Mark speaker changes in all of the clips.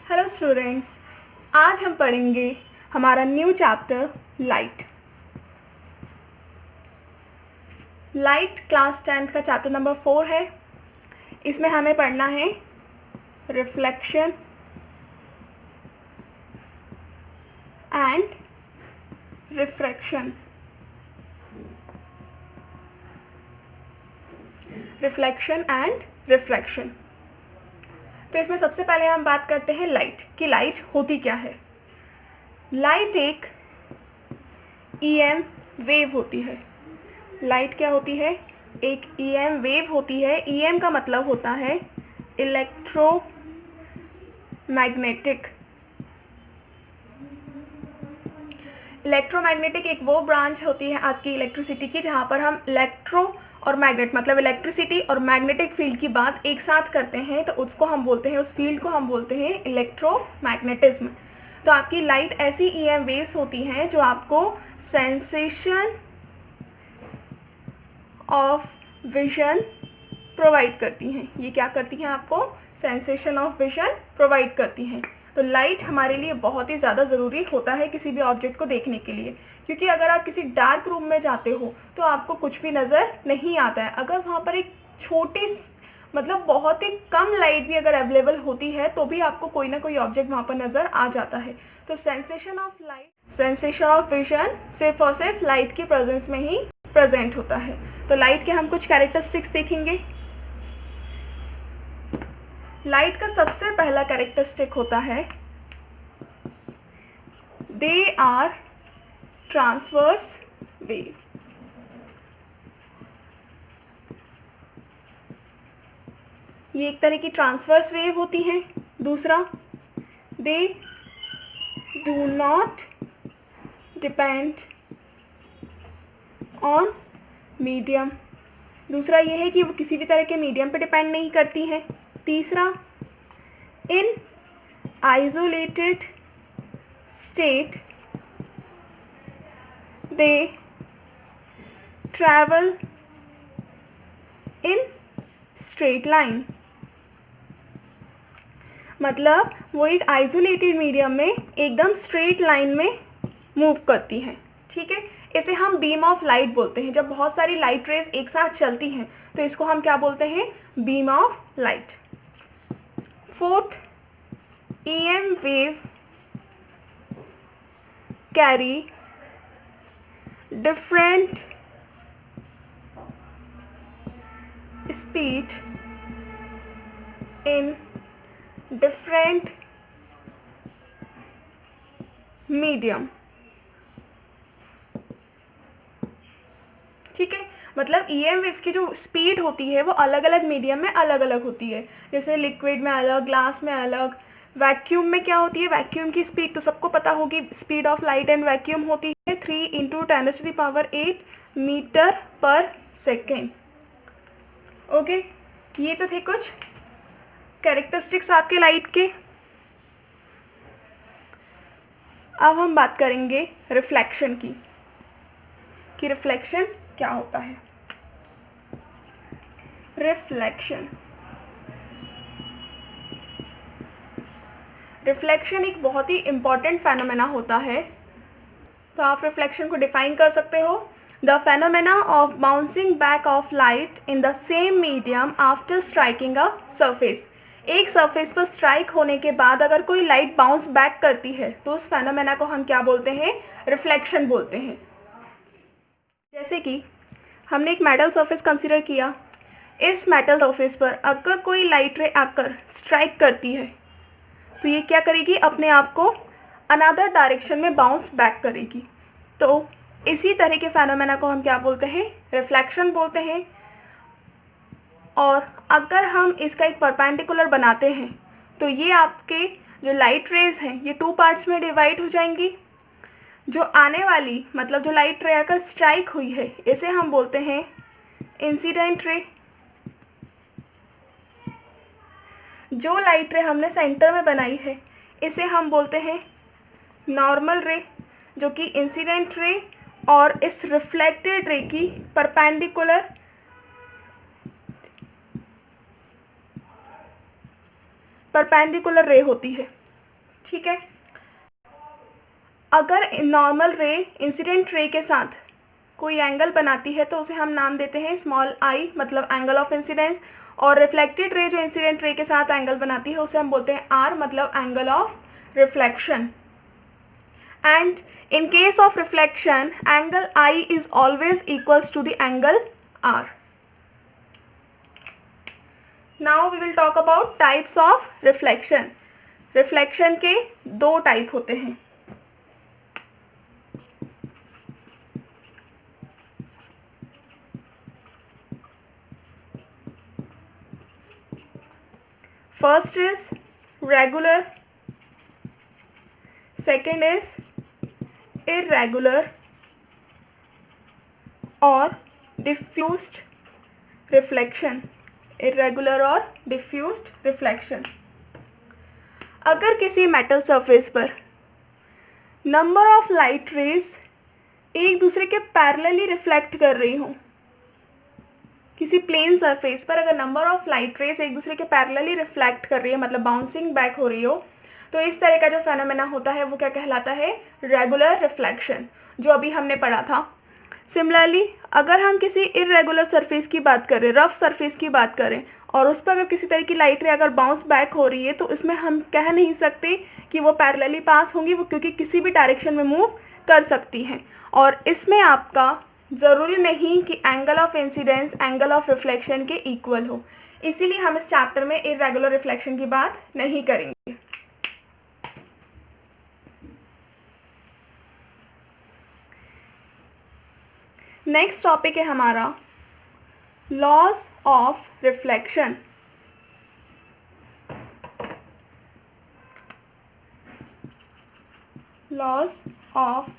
Speaker 1: Hello students, आज हम पढ़ेंगे हमारा new chapter light. Light class 10th का चैप्टर नंबर 4 है। इसमें हमें पढ़ना है reflection and refraction. Reflection and refraction. तो इसमें सबसे पहले हम बात करते हैं लाइट कि लाइट होती क्या है। लाइट एक ईएम वेव होती है। लाइट क्या होती है? एक ईएम वेव होती है। ईएम का मतलब होता है इलेक्ट्रोमैग्नेटिक। इलेक्ट्रोमैग्नेटिक एक वो ब्रांच होती है आपकी इलेक्ट्रिसिटी की जहाँ पर हम इलेक्ट्रो और मैग्नेट मतलब इलेक्ट्रिसिटी और मैग्नेटिक फील्ड की बात एक साथ करते हैं, तो उसको हम बोलते हैं, उस फील्ड को हम बोलते हैं इलेक्ट्रोमैग्नेटिज्म। तो आपकी लाइट ऐसी ईएम वेव्स होती हैं जो आपको सेंसेशन ऑफ विजन प्रोवाइड करती हैं। ये क्या करती हैं? आपको सेंसेशन ऑफ विजन प्रोवाइड करती हैं। तो लाइट हमारे लिए बहुत ही ज़्यादा ज़रूरी होता है किसी भी ऑब्जेक्ट को देखने के लिए, क्योंकि अगर आप किसी डार्क रूम में जाते हो तो आपको कुछ भी नज़र नहीं आता है। अगर वहाँ पर एक छोटी मतलब बहुत ही कम लाइट भी अगर अवेलेबल होती है तो भी आपको कोई ना कोई ऑब्जेक्ट वहाँ पर नज़र आ जाता है। तो sensation of light, sensation of vision सिर्फ और सिर्फ लाइट के प्रेजेंस में ही प्रेजेंट होता है। तो लाइट के हम कुछ कैरेक्टरिस्टिक्स देखेंगे। लाइट का सबसे पहला कैरेक्टरिस्टिक होता है दे आर ट्रांसवर्स वेव। ये एक तरह की ट्रांसवर्स वेव होती हैं। दूसरा, they do not depend on medium. दूसरा ये है कि वो किसी भी तरह के मीडियम पे डिपेंड नहीं करती हैं। तीसरा, इन isolated state they travel in straight line. मतलब वो एक आइसोलेटेड मीडियम में एकदम स्ट्रेट लाइन में मूव करती हैं। ठीक है, इसे हम बीम ऑफ लाइट बोलते हैं। जब बहुत सारी लाइट रेज एक साथ चलती हैं तो इसको हम क्या बोलते हैं? Beam of light. Fourth, EM wave carry different speed in different medium. ठीक है, मतलब ईएम वेव्स की जो स्पीड होती है वो अलग अलग मीडियम में अलग अलग होती है। जैसे लिक्विड में अलग, ग्लास में अलग। वैक्यूम में क्या होती है? वैक्यूम की स्पीड तो सबको पता होगी। Speed of light and vacuum होती है 3 × 10⁸ मीटर पर सेकेंड। ओके, ये तो थे कुछ कैरेक्टरिस्टिक्स आपके लाइट के। अब हम बात करेंगे रिफ्लेक्शन की कि रिफ्लेक्शन क्या होता है। रिफ्लेक्शन रिफ्लेक्शन एक बहुत ही इम्पॉर्टेंट फेनोमेना होता है। तो आप रिफ्लेक्शन को डिफाइन कर सकते हो, the phenomena of bouncing back of light in the same medium after striking a surface. एक सरफेस पर स्ट्राइक होने के बाद अगर कोई लाइट बाउंस बैक करती है तो उस फेनोमेना को हम क्या बोलते हैं? रिफ्लेक्शन बोलते हैं। जैसे कि हमने एक मेटल सरफेस कंसीडर किया। इस मेटल सरफेस पर अगर कोई लाइट रे आकर स्ट्राइक करती है तो ये क्या करेगी? अपने आप को अनदर डायरेक्शन में बाउंस बैक करेगी। तो इसी तरह के फेनोमेना को हम क्या बोलते हैं? रिफ्लेक्शन बोलते हैं। और अगर हम इसका एक परपेंडिकुलर बनाते हैं तो ये आपके जो लाइट रेज हैं ये 2 पार्ट्स में डिवाइड हो जाएंगी। जो आने वाली मतलब जो लाइट रे आकर स्ट्राइक हुई है इसे हम बोलते हैं इंसिडेंट रे। जो लाइट रे हमने सेंटर में बनाई है इसे हम बोलते हैं नॉर्मल रे, जो कि इंसिडेंट रे और इस रिफ्लेक्टेड रे की परपेंडिकुलर रे होती है। ठीक है। अगर नॉर्मल रे इंसिडेंट रे के साथ कोई एंगल बनाती है तो उसे हम नाम देते हैं स्मॉल आई, मतलब एंगल ऑफ इंसिडेंस, और रिफ्लेक्टेड रे जो इंसिडेंट रे के साथ एंगल बनाती है उसे हम बोलते हैं आर, मतलब angle of reflection. And in case of reflection, angle I is always equals to the angle R. Now we will talk about types of reflection. Reflection के दो टाइप होते हैं। First is regular, second is irregular और diffused reflection। irregular और diffused reflection। अगर किसी metal surface पर number of light rays एक दूसरे के पैरेलली रिफ्लेक्ट कर रही हो, किसी प्लेन सरफेस पर अगर नंबर ऑफ लाइट रेज एक दूसरे के पैरेलली रिफ्लेक्ट कर रही है, मतलब बाउंसिंग बैक हो रही हो, तो इस तरह का जो फेनोमेना होता है वो क्या कहलाता है? रेगुलर रिफ्लेक्शन, जो अभी हमने पढ़ा था। सिमिलरली अगर हम किसी इरेगुलर सरफेस की बात करें, रफ सरफेस की बात करें, और उस पर अगर किसी तरह की लाइट रे अगर बाउंस बैक हो रही है, तो इसमें हम कह नहीं सकते कि वो पैरेलली पास होंगी, वो क्योंकि किसी भी डायरेक्शन में मूव कर सकती हैं। और इसमें आपका ज़रूरी नहीं कि angle of incidence angle of reflection के इक्वल हो, इसीलिए हम इस चैप्टर में इरेगुलर रिफ्लेक्शन की बात नहीं करेंगे। नेक्स्ट टॉपिक है हमारा laws of reflection. Laws of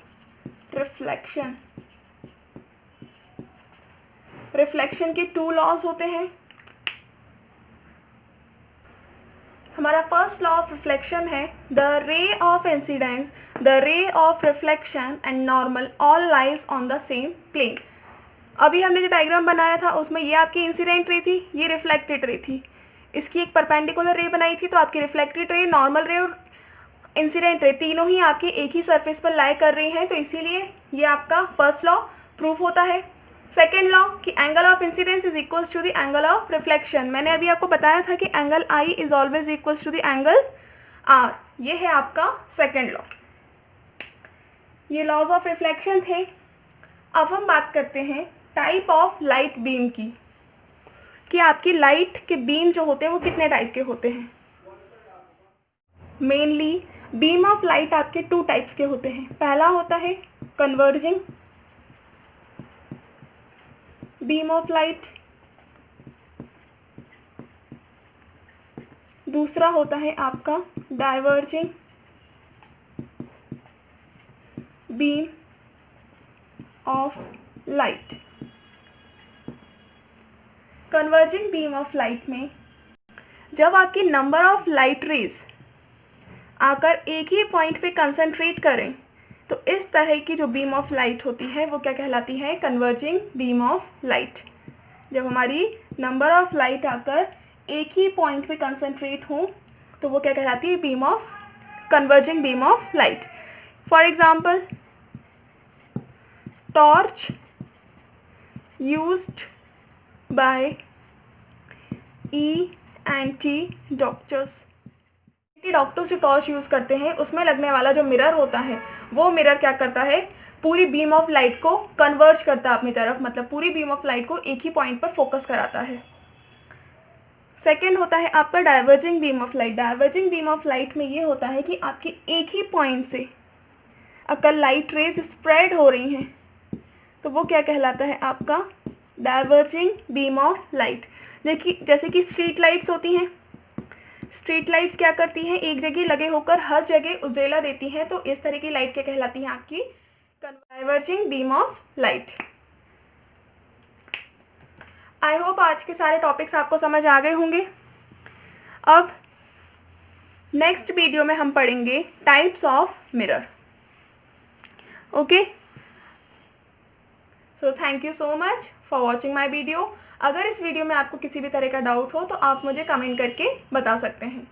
Speaker 1: reflection. Reflection के टू लॉज होते हैं। हमारा फर्स्ट लॉ ऑफ रिफ्लेक्शन है the ray of incidence, the ray of reflection and normal all lies on the same plane. अभी हमने जो डायग्राम बनाया था उसमें ये आपकी इंसिडेंट रे थी, ये रिफ्लेक्टेड रे थी। इसकी एक परपेंडिकुलर रे बनाई थी, तो आपकी रिफ्लेक्टेड रे, नॉर्मल रे और इंसिडेंट रे तीनों ही आपके एक ही सरफेस पर लाई कर रही हैं, तो इसीलिए ये आपका फर्स्ट लॉ प्रूफ होता है। सेकेंड लॉ कि angle of incidence is equals to the angle of reflection. मैंने अभी आपको बताया था कि angle i is always equals to the angle r, ये है आपका सेकेंड लॉ। ये लॉज ऑफ रिफ्लेक्शन थे। अब हम बात करते हैं टाइप ऑफ लाइट बीम की, कि आपकी लाइट के बीम जो होते हैं वो कितने टाइप के होते हैं। मेनली बीम ऑफ लाइट आपके टू टाइप्स के होते हैं। पहला होता है कन्वर्जिंग बीम ऑफ लाइट, दूसरा होता है आपका diverging beam of light. Converging beam of light में जब आपकी नंबर ऑफ लाइट रेज आकर एक ही पॉइंट पे कंसंट्रेट करें, तो इस तरह की जो बीम ऑफ लाइट होती है वो क्या कहलाती है? Converging beam of light. जब हमारी नंबर ऑफ लाइट आकर एक ही पॉइंट पे कंसंट्रेट हो तो वो क्या कहलाती है? Beam of converging beam of light. For example torch used by ENT doctors. Doctors जो टॉर्च यूज़ करते हैं उसमें लगने वाला जो मिरर होता है, वो मिरर क्या करता है? पूरी बीम ऑफ लाइट को कन्वर्ज करता है अपनी तरफ, मतलब पूरी बीम ऑफ लाइट को एक ही पॉइंट पर फोकस कराता है। सेकेंड होता है आपका diverging beam of light. Diverging beam of light में ये होता है कि आपकी एक ही पॉइंट से अगर लाइट रेज स्प्रेड हो रही हैं तो वो क्या कहलाता है? आपका डाइवर्जिंग बीम ऑफ लाइट। जैसे कि स्ट्रीट लाइट्स होती हैं, स्ट्रीट लाइट्स क्या करती हैं? एक जगह लगे होकर हर जगह उजाला देती हैं, तो इस तरह की लाइट क्या कहलाती है? आपकी diverging beam of light. I hope आज के सारे टॉपिक्स आपको समझ आ गए होंगे। अब नेक्स्ट वीडियो में हम पढ़ेंगे types of mirror. Okay, so thank you so much for watching my video. अगर इस वीडियो में आपको किसी भी तरह का डाउट हो तो आप मुझे कमेंट करके बता सकते हैं।